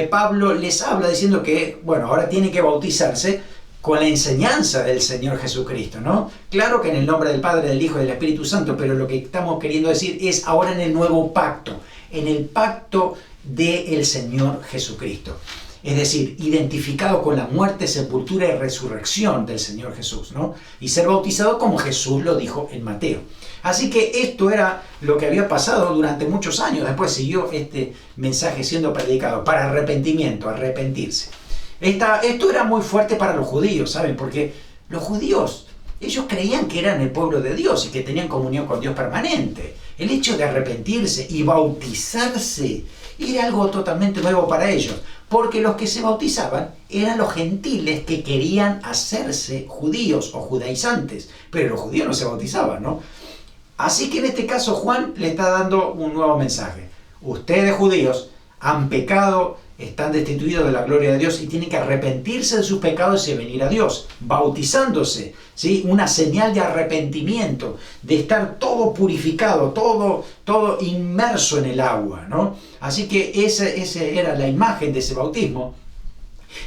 Pablo les habla diciendo que, bueno, ahora tienen que bautizarse con la enseñanza del Señor Jesucristo, ¿no? Claro que en el nombre del Padre, del Hijo y del Espíritu Santo, pero lo que estamos queriendo decir es ahora en el nuevo pacto, en el pacto del Señor Jesucristo. Es decir, identificado con la muerte, sepultura y resurrección del Señor Jesús, ¿no? Y ser bautizado como Jesús lo dijo en Mateo. Así que esto era lo que había pasado durante muchos años. Después siguió este mensaje siendo predicado para arrepentimiento, arrepentirse. Esto era muy fuerte para los judíos, ¿saben? Porque los judíos, ellos creían que eran el pueblo de Dios y que tenían comunión con Dios permanente. El hecho de arrepentirse y bautizarse era algo totalmente nuevo para ellos, porque los que se bautizaban eran los gentiles que querían hacerse judíos o judaizantes, pero los judíos no se bautizaban, ¿no? Así que en este caso Juan le está dando un nuevo mensaje. Ustedes judíos han pecado, están destituidos de la gloria de Dios y tienen que arrepentirse de sus pecados y venir a Dios, bautizándose, ¿sí? Una señal de arrepentimiento, de estar todo purificado, todo inmerso en el agua, ¿no? Así que esa era la imagen de ese bautismo.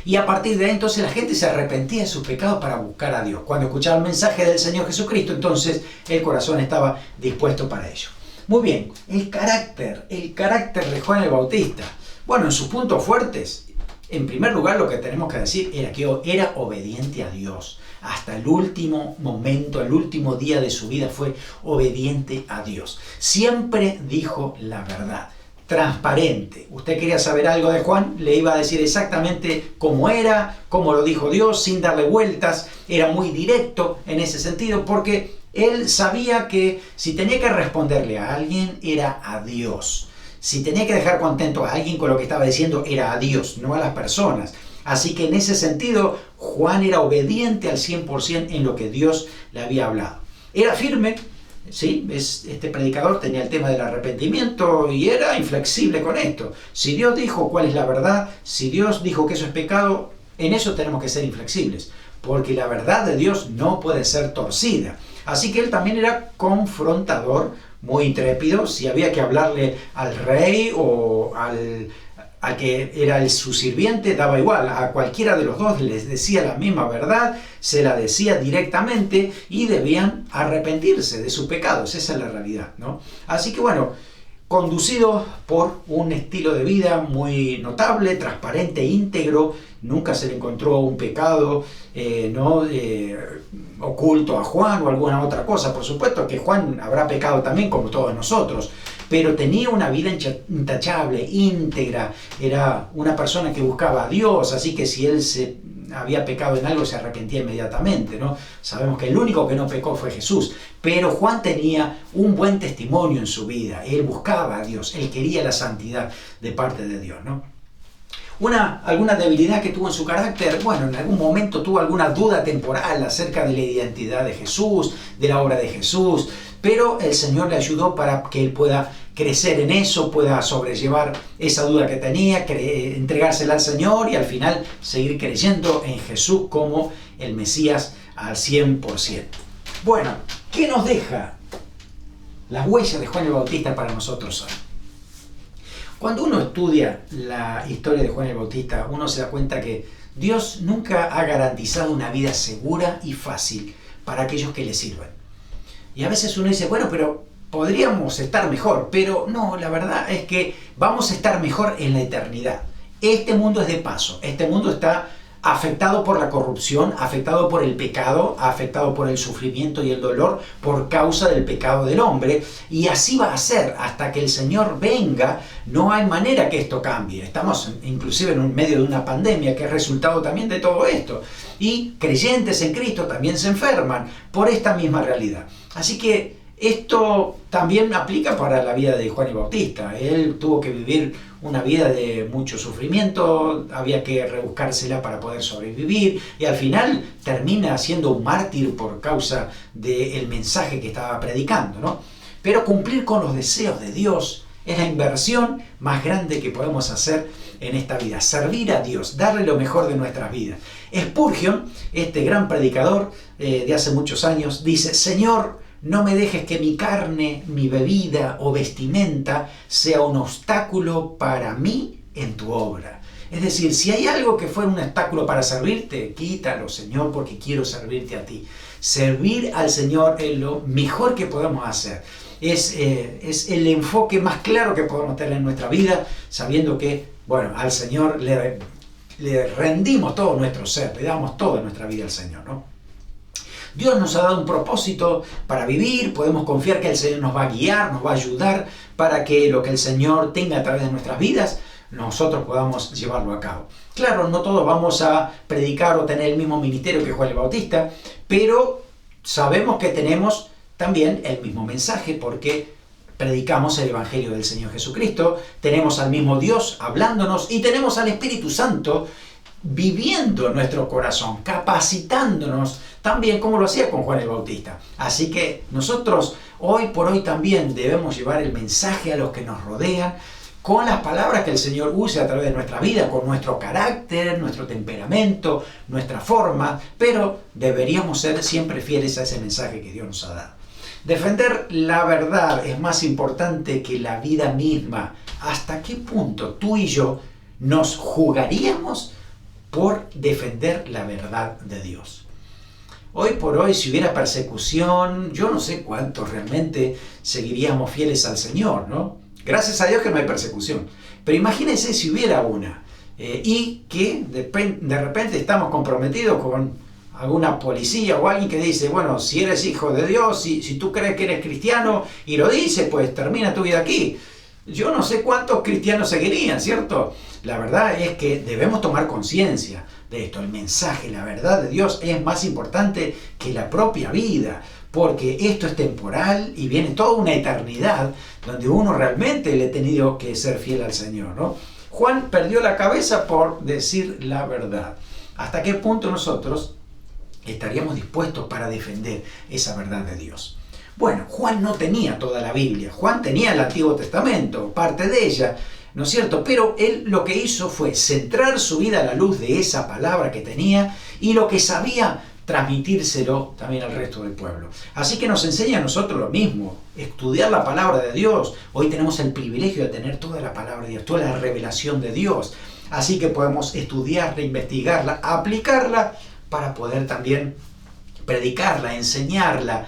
Y a partir de ahí entonces la gente se arrepentía de sus pecados para buscar a Dios. Cuando escuchaba el mensaje del Señor Jesucristo, entonces el corazón estaba dispuesto para ello. Muy bien, el carácter de Juan el Bautista. Bueno, en sus puntos fuertes, en primer lugar lo que tenemos que decir era que era obediente a Dios. Hasta el último momento, el último día de su vida fue obediente a Dios. Siempre dijo la verdad, transparente. Usted quería saber algo de Juan, le iba a decir exactamente cómo era, cómo lo dijo Dios, sin darle vueltas. Era muy directo en ese sentido porque él sabía que si tenía que responderle a alguien era a Dios. Si tenía que dejar contento a alguien con lo que estaba diciendo, era a Dios, no a las personas. Así que en ese sentido, Juan era obediente al 100% en lo que Dios le había hablado. Era firme, ¿sí? Este predicador tenía el tema del arrepentimiento y era inflexible con esto. Si Dios dijo cuál es la verdad, si Dios dijo que eso es pecado, en eso tenemos que ser inflexibles, porque la verdad de Dios no puede ser torcida. Así que él también era confrontador, muy intrépido. Si había que hablarle al rey o al que era su sirviente, daba igual. A cualquiera de los dos les decía la misma verdad, se la decía directamente y debían arrepentirse de sus pecados. Esa es la realidad, ¿no? Así que bueno, conducido por un estilo de vida muy notable, transparente, íntegro. Nunca se le encontró un pecado oculto a Juan o alguna otra cosa. Por supuesto que Juan habrá pecado también como todos nosotros, pero tenía una vida intachable, íntegra. Era una persona que buscaba a Dios, así que si él se había pecado en algo se arrepentía inmediatamente, ¿no? Sabemos que el único que no pecó fue Jesús, pero Juan tenía un buen testimonio en su vida. Él buscaba a Dios, él quería la santidad de parte de Dios, ¿no? Alguna debilidad que tuvo en su carácter, bueno, en algún momento tuvo alguna duda temporal acerca de la identidad de Jesús, de la obra de Jesús, pero el Señor le ayudó para que él pueda crecer en eso, pueda sobrellevar esa duda que tenía, entregársela al Señor y al final seguir creyendo en Jesús como el Mesías al 100%. Bueno, ¿qué nos deja las huellas de Juan el Bautista para nosotros hoy? Cuando uno estudia la historia de Juan el Bautista, uno se da cuenta que Dios nunca ha garantizado una vida segura y fácil para aquellos que le sirven. Y a veces uno dice, bueno, pero podríamos estar mejor, pero no, la verdad es que vamos a estar mejor en la eternidad. Este mundo es de paso, este mundo está afectado por la corrupción, afectado por el pecado, afectado por el sufrimiento y el dolor por causa del pecado del hombre, y así va a ser hasta que el Señor venga. No hay manera que esto cambie. Estamos inclusive en medio de una pandemia que es resultado también de todo esto, y creyentes en Cristo también se enferman por esta misma realidad. Así que esto también aplica para la vida de Juan el Bautista. Él tuvo que vivir una vida de mucho sufrimiento, había que rebuscársela para poder sobrevivir y al final termina siendo un mártir por causa del mensaje que estaba predicando, ¿no? Pero cumplir con los deseos de Dios es la inversión más grande que podemos hacer en esta vida. Servir a Dios, darle lo mejor de nuestras vidas. Spurgeon, este gran predicador de hace muchos años, dice: Señor, no me dejes que mi carne, mi bebida o vestimenta sea un obstáculo para mí en tu obra. Es decir, si hay algo que fuera un obstáculo para servirte, quítalo, Señor, porque quiero servirte a ti. Servir al Señor es lo mejor que podemos hacer. Es el enfoque más claro que podemos tener en nuestra vida, sabiendo que, bueno, al Señor le rendimos todo nuestro ser, le damos toda nuestra vida al Señor, ¿no? Dios nos ha dado un propósito para vivir, podemos confiar que el Señor nos va a guiar, nos va a ayudar para que lo que el Señor tenga a través de nuestras vidas, nosotros podamos llevarlo a cabo. Claro, no todos vamos a predicar o tener el mismo ministerio que Juan el Bautista, pero sabemos que tenemos también el mismo mensaje porque predicamos el Evangelio del Señor Jesucristo, tenemos al mismo Dios hablándonos y tenemos al Espíritu Santo viviendo en nuestro corazón, capacitándonos también como lo hacía con Juan el Bautista. Así que nosotros hoy por hoy también debemos llevar el mensaje a los que nos rodean con las palabras que el Señor use a través de nuestra vida, con nuestro carácter, nuestro temperamento, nuestra forma, pero deberíamos ser siempre fieles a ese mensaje que Dios nos ha dado. Defender la verdad es más importante que la vida misma. ¿Hasta qué punto tú y yo nos jugaríamos por defender la verdad de Dios? Hoy por hoy, si hubiera persecución, yo no sé cuántos realmente seguiríamos fieles al Señor, ¿no? Gracias a Dios que no hay persecución. Pero imagínense si hubiera una y que de repente estamos comprometidos con alguna policía o alguien que dice, bueno, si eres hijo de Dios, si tú crees que eres cristiano y lo dice, pues termina tu vida aquí. Yo no sé cuántos cristianos seguirían, ¿cierto? La verdad es que debemos tomar conciencia de esto. El mensaje, la verdad de Dios es más importante que la propia vida, porque esto es temporal y viene toda una eternidad donde uno realmente le ha tenido que ser fiel al Señor, ¿no? Juan perdió la cabeza por decir la verdad. ¿Hasta qué punto nosotros estaríamos dispuestos para defender esa verdad de Dios? Bueno, Juan no tenía toda la Biblia. Juan tenía el Antiguo Testamento, parte de ella, ¿no es cierto? Pero él lo que hizo fue centrar su vida a la luz de esa palabra que tenía y lo que sabía transmitírselo también al resto del pueblo. Así que nos enseña a nosotros lo mismo, estudiar la palabra de Dios. Hoy tenemos el privilegio de tener toda la palabra de Dios, toda la revelación de Dios. Así que podemos estudiarla, investigarla, aplicarla para poder también predicarla, enseñarla,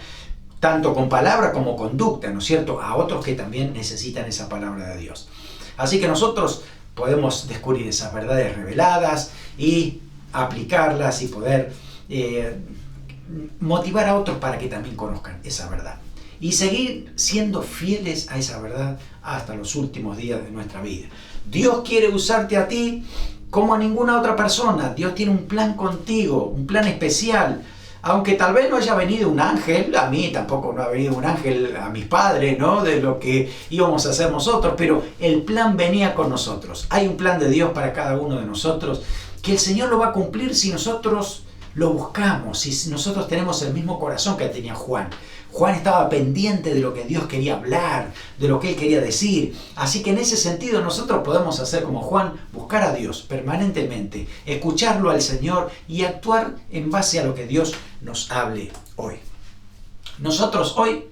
tanto con palabra como conducta, ¿no es cierto?, a otros que también necesitan esa palabra de Dios. Así que nosotros podemos descubrir esas verdades reveladas y aplicarlas y poder motivar a otros para que también conozcan esa verdad. Y seguir siendo fieles a esa verdad hasta los últimos días de nuestra vida. Dios quiere usarte a ti como a ninguna otra persona. Dios tiene un plan contigo, un plan especial. Aunque tal vez no haya venido un ángel, a mí tampoco no ha venido un ángel a mis padres, ¿no?, de lo que íbamos a hacer nosotros, pero el plan venía con nosotros. Hay un plan de Dios para cada uno de nosotros, que el Señor lo va a cumplir si nosotros lo buscamos, si nosotros tenemos el mismo corazón que tenía Juan. Juan estaba pendiente de lo que Dios quería hablar, de lo que Él quería decir. Así que en ese sentido nosotros podemos hacer como Juan, buscar a Dios permanentemente, escucharlo al Señor y actuar en base a lo que Dios nos hable hoy. Nosotros hoy,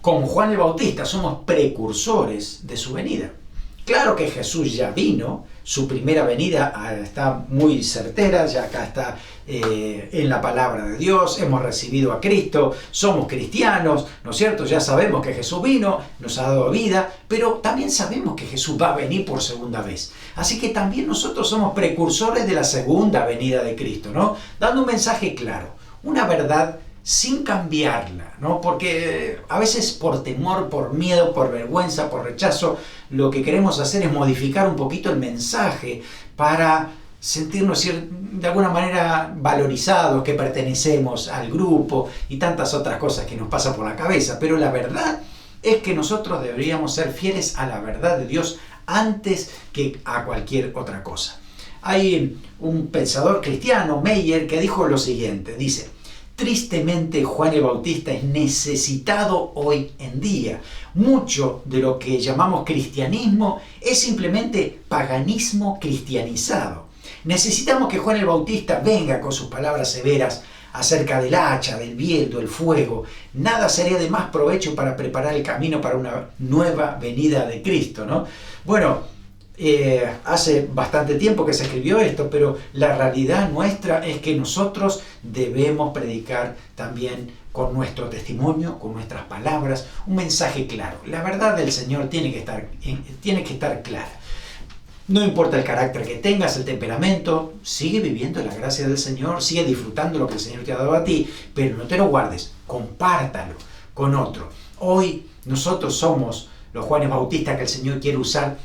como Juan el Bautista, somos precursores de su venida. Claro que Jesús ya vino, su primera venida está muy certera, ya acá está en la palabra de Dios, hemos recibido a Cristo, somos cristianos, ¿no es cierto? Ya sabemos que Jesús vino, nos ha dado vida, pero también sabemos que Jesús va a venir por segunda vez. Así que también nosotros somos precursores de la segunda venida de Cristo, ¿no? Dando un mensaje claro, una verdad sin cambiarla, ¿no? Porque a veces por temor, por miedo, por vergüenza, por rechazo, lo que queremos hacer es modificar un poquito el mensaje para sentirnos de alguna manera valorizados, que pertenecemos al grupo y tantas otras cosas que nos pasan por la cabeza. Pero la verdad es que nosotros deberíamos ser fieles a la verdad de Dios antes que a cualquier otra cosa. Hay un pensador cristiano, Meyer, que dijo lo siguiente, dice: tristemente, Juan el Bautista es necesitado hoy en día. Mucho de lo que llamamos cristianismo es simplemente paganismo cristianizado. Necesitamos que Juan el Bautista venga con sus palabras severas acerca del hacha, del viento, del fuego. Nada sería de más provecho para preparar el camino para una nueva venida de Cristo, ¿no? Bueno, hace bastante tiempo que se escribió esto, pero la realidad nuestra es que nosotros debemos predicar también con nuestro testimonio, con nuestras palabras, un mensaje claro. La verdad del Señor tiene que estar clara. No importa el carácter que tengas, el temperamento, sigue viviendo la gracia del Señor, sigue disfrutando lo que el Señor te ha dado a ti, pero no te lo guardes, compártalo con otro. Hoy nosotros somos los Juanes Bautistas que el Señor quiere usar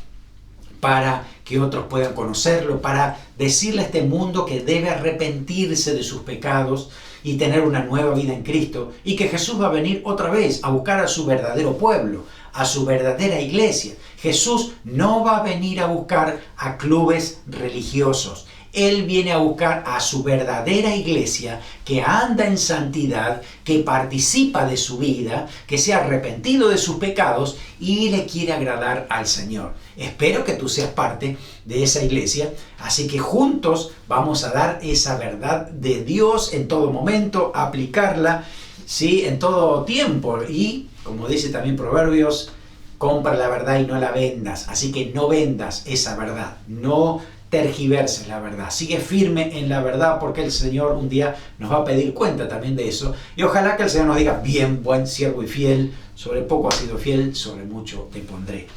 para que otros puedan conocerlo, para decirle a este mundo que debe arrepentirse de sus pecados y tener una nueva vida en Cristo, y que Jesús va a venir otra vez a buscar a su verdadero pueblo, a su verdadera iglesia. Jesús no va a venir a buscar a clubes religiosos. Él viene a buscar a su verdadera iglesia que anda en santidad, que participa de su vida, que se ha arrepentido de sus pecados y le quiere agradar al Señor. Espero que tú seas parte de esa iglesia, así que juntos vamos a dar esa verdad de Dios en todo momento, aplicarla, ¿sí?, en todo tiempo. Y, como dice también Proverbios, compra la verdad y no la vendas. Así que no vendas esa verdad, no tergiverses la verdad. Sigue firme en la verdad, porque el Señor un día nos va a pedir cuenta también de eso. Y ojalá que el Señor nos diga: bien, buen siervo y fiel, sobre poco has sido fiel, sobre mucho te pondré.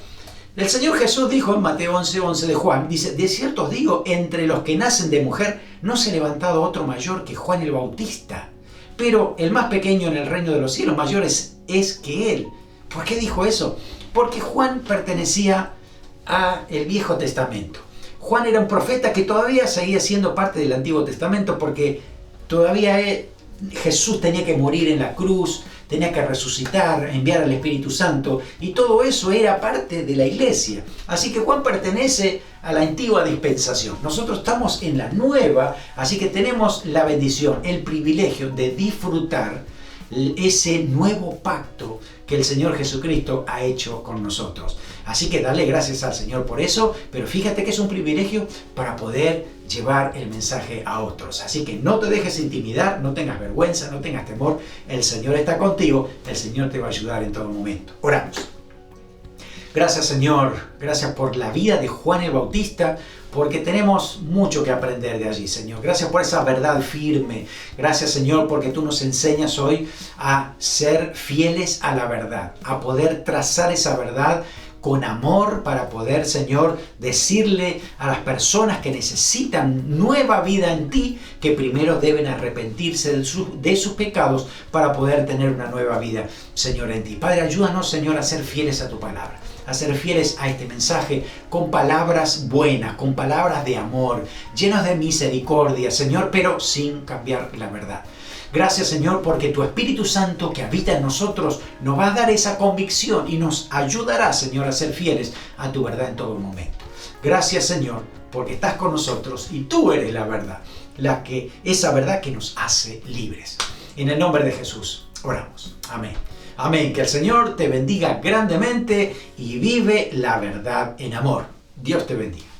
El Señor Jesús dijo en Mateo 11:11 de Juan, dice: de cierto os digo, entre los que nacen de mujer no se ha levantado otro mayor que Juan el Bautista, pero el más pequeño en el reino de los cielos mayor es que él. ¿Por qué dijo eso? Porque Juan pertenecía al Viejo Testamento. Juan era un profeta que todavía seguía siendo parte del Antiguo Testamento, porque todavía Jesús tenía que morir en la cruz, tenía que resucitar, enviar al Espíritu Santo, y todo eso era parte de la iglesia. Así que Juan pertenece a la antigua dispensación. Nosotros estamos en la nueva, así que tenemos la bendición, el privilegio de disfrutar ese nuevo pacto que el Señor Jesucristo ha hecho con nosotros. Así que dale gracias al Señor por eso, pero fíjate que es un privilegio para poder llevar el mensaje a otros. Así que no te dejes intimidar, no tengas vergüenza, no tengas temor. El Señor está contigo, el Señor te va a ayudar en todo momento. Oramos. Gracias, Señor, gracias por la vida de Juan el Bautista, porque tenemos mucho que aprender de allí, Señor. Gracias por esa verdad firme. Gracias, Señor, porque tú nos enseñas hoy a ser fieles a la verdad, a poder trazar esa verdad con amor para poder, Señor, decirle a las personas que necesitan nueva vida en ti, que primero deben arrepentirse de sus pecados para poder tener una nueva vida, Señor, en ti. Padre, ayúdanos, Señor, a ser fieles a tu palabra, a ser fieles a este mensaje con palabras buenas, con palabras de amor, llenas de misericordia, Señor, pero sin cambiar la verdad. Gracias, Señor, porque tu Espíritu Santo que habita en nosotros nos va a dar esa convicción y nos ayudará, Señor, a ser fieles a tu verdad en todo momento. Gracias, Señor, porque estás con nosotros y tú eres la verdad, esa verdad que nos hace libres. En el nombre de Jesús oramos. Amén. Amén. Que el Señor te bendiga grandemente y vive la verdad en amor. Dios te bendiga.